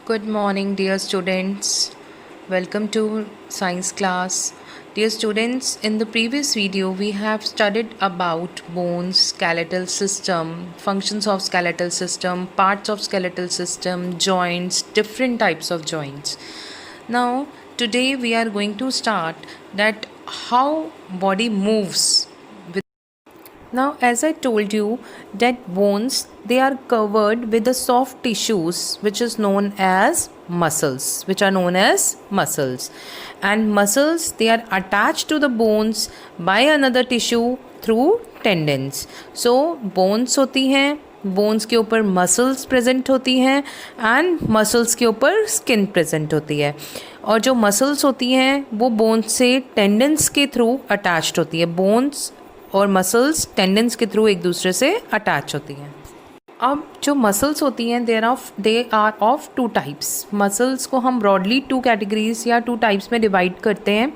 Good morning, dear students. Welcome to science class. Dear students, in the previous video, we have studied about bones, skeletal system, functions of skeletal system, parts of skeletal system, joints, different types of joints. Now, today we are going to start that how body moves. Now, as I told you, that bones they are covered with the soft tissues which is known as muscles, and muscles they are attached to the bones by another tissue through tendons. So bones होती हैं, bones के ऊपर muscles present होती हैं and muscles के ऊपर skin present होती है, और जो मसल्स होती हैं वो बोन्स से टेंडन्स के थ्रू अटैच्ड होती है। बोन्स और मसल्स टेंडन्स के थ्रू एक दूसरे से अटैच होती हैं। अब जो मसल्स होती हैं they are of two types. Muscles को हम ब्रॉडली टू कैटेगरीज या टू टाइप्स में डिवाइड करते हैं।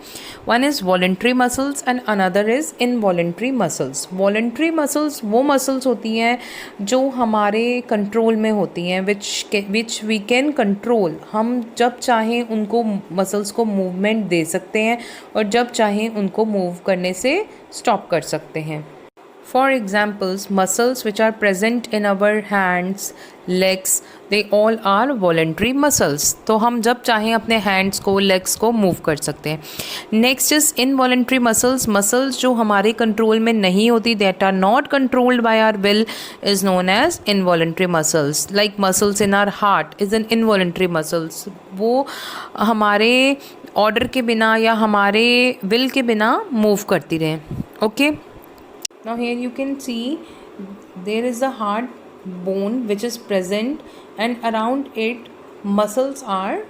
One is voluntary muscles and another is involuntary muscles. Voluntary muscles वो मसल्स होती हैं जो हमारे कंट्रोल में होती हैं, विच वी कैन कंट्रोल। हम जब चाहें उनको मसल्स को मूवमेंट दे सकते हैं और जब चाहें उनको मूव करने से स्टॉप कर सकते हैं। For examples, muscles which are present in our hands, legs, they all are voluntary muscles. तो हम जब चाहें अपने hands को, legs को move कर सकते हैं। Next is involuntary muscles. Muscles जो हमारे control में नहीं होती, that are not controlled by our will, is known as involuntary muscles. Like muscles in our heart is an involuntary muscles. वो हमारे order के बिना या हमारे will के बिना move करती रहें। Okay? Now here you can see there is a hard bone which is present, and around it muscles are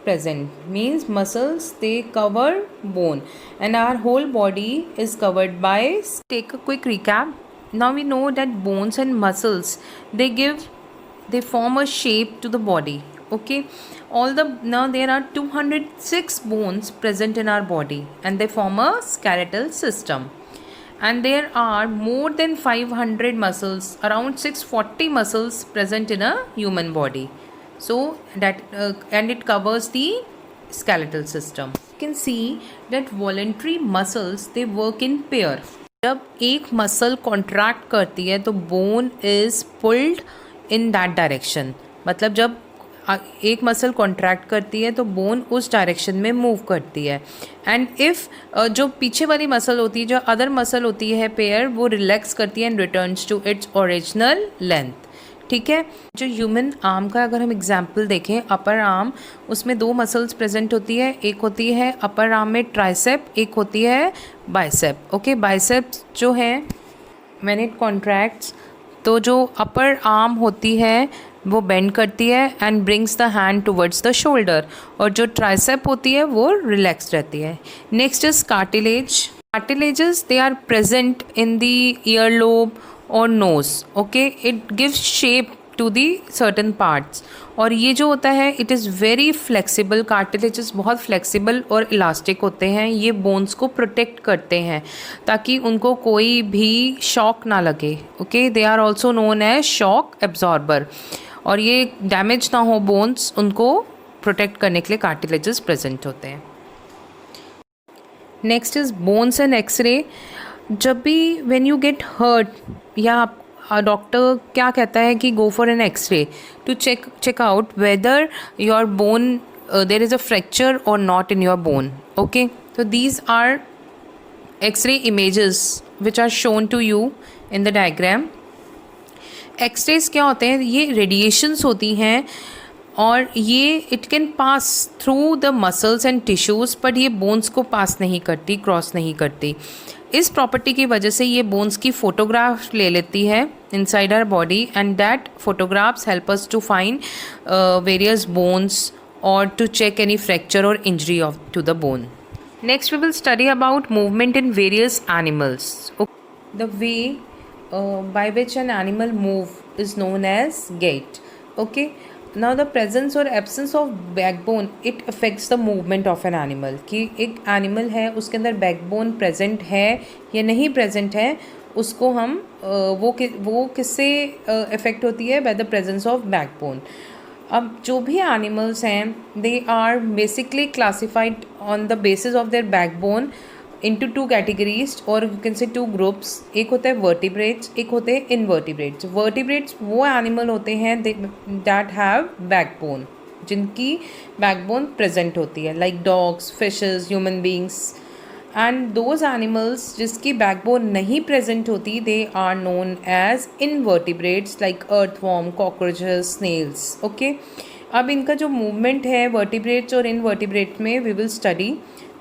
present. Means muscles they cover bone, and our whole body is covered by. Take a quick recap. Now we know that bones and muscles they form a shape to the body. Okay, now there are 206 bones present in our body and they form a skeletal system. And there are more than 500 muscles, around 640 muscles present in a human body. So that and it covers the skeletal system. You can see that voluntary muscles they work in pair. जब एक muscle contract करती है तो bone is pulled in that direction. मतलब जब एक muscle contract करती है तो बोन उस डायरेक्शन में मूव करती है, एंड इफ़ जो पीछे वाली मसल होती है, जो अदर मसल होती है पेयर, वो रिलैक्स करती है and returns to its original length. ठीक है, जो ह्यूमन आर्म का अगर हम एग्जांपल देखें, अपर आर्म, उसमें दो मसल्स प्रेजेंट होती है। एक होती है अपर आर्म में ट्राइसेप, एक होती है बाइसेप। ओके, बाइसेप्स जो है व्हेन इट कॉन्ट्रैक्ट्स तो जो अपर आर्म होती है वो बेंड करती है and brings the hand towards the shoulder, और जो ट्राइसेप होती है वो रिलैक्स रहती है। Next is cartilage. Cartilages they are present in the ear lobe और nose. Okay, it gives shape to the certain parts, और ये जो होता है it is very flexible. Cartilages बहुत फ्लेक्सिबल और इलास्टिक होते हैं। ये बोन्स को प्रोटेक्ट करते हैं ताकि उनको कोई भी शॉक ना लगे। Okay, they are also known as shock absorber, और ये डैमेज ना हो बोन्स, उनको प्रोटेक्ट करने के लिए कार्टिलेजेस प्रेजेंट होते हैं। Next is bones and X-ray. जब भी व्हेन यू गेट हर्ट या डॉक्टर क्या कहता है कि go for an X-ray to check out whether your bone there is a fracture और not in your bone. Okay, तो these are X-ray images which are shown to you in the diagram. X-rays क्या होते हैं? ये radiations होती हैं और ये it can pass through the muscles and tissues, but ये बोन्स को पास नहीं करती, क्रॉस नहीं करती। इस प्रॉपर्टी की वजह से ये बोन्स की फ़ोटोग्राफ ले लेती है inside our body, and that photographs help us to find various bones और टू चेक एनी फ्रैक्चर और injury of to the bone. Next we will study about movement in various animals. The way by which an animal move is known as gait. Okay, now the presence or absence of backbone it affects the movement of an animal. कि एक animal है उसके अंदर backbone present है या नहीं present है, उसको हम वो किससे affect होती है? by the presence of backbone. अब जो भी एनिमल्स हैं they are basically classified on the basis of their backbone into two categories or you can say two groups. एक होता है vertebrates, एक होते हैं invertebrates. Vertebrates वो animal होते हैं that have backbone, जिनकी backbone present होती है, like dogs, fishes, human beings. And those animals जिसकी backbone नहीं present होती they are known as invertebrates like earthworm, cockroaches, snails. Okay, अब इनका जो movement है vertebrates और invertebrates में we will study.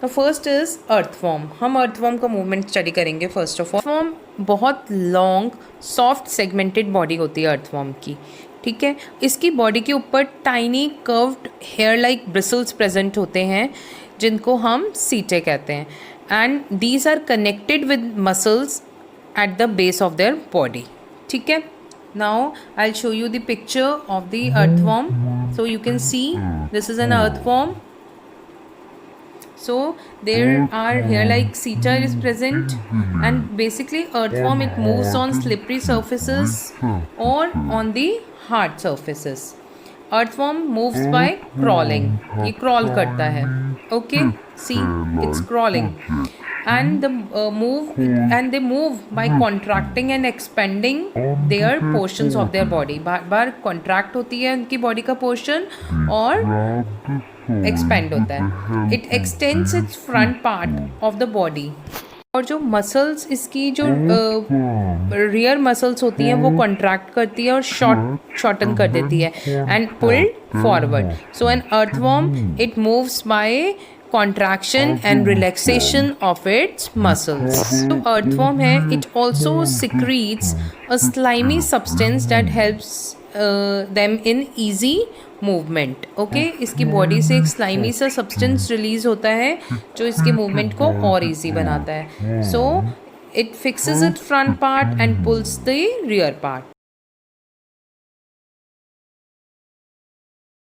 तो फर्स्ट इज़ अर्थवॉर्म. हम अर्थवॉर्म का मूवमेंट स्टडी करेंगे. फर्स्ट ऑफ ऑल अर्थवॉर्म बहुत लॉन्ग सॉफ्ट सेगमेंटेड बॉडी होती है अर्थवॉर्म की. ठीक है, इसकी बॉडी के ऊपर tiny curved hair like bristles present होते हैं जिनको हम सीटे कहते हैं. And these are connected with muscles at the base of their body. ठीक है, now I will show you the picture of the earthworm. So you can see this is an earthworm. So there are here like seta is present, and basically earthworm it moves on slippery surfaces or on the hard surfaces. Earthworm moves by crawling. ये crawl करता है. Okay, see it's crawling. And they move by contracting and expanding their portions of their body. Bar contract होती है उनकी body का portion और expand होता है. It extends it's front part of the body. और जो मसल्स इसकी जो रियर मसल्स होती हैं वो कॉन्ट्रैक्ट करती है और शॉर्टन कर देती है and pulled forward. So an earthworm it moves by contraction and relaxation of its muscles. So earthworm है, it also secretes a slimy substance that helps them in easy movement. Okay, इसकी body से एक slimy सा substance release होता है जो इसके movement को और इजी बनाता है. So it fixes it front part and pulls the rear part.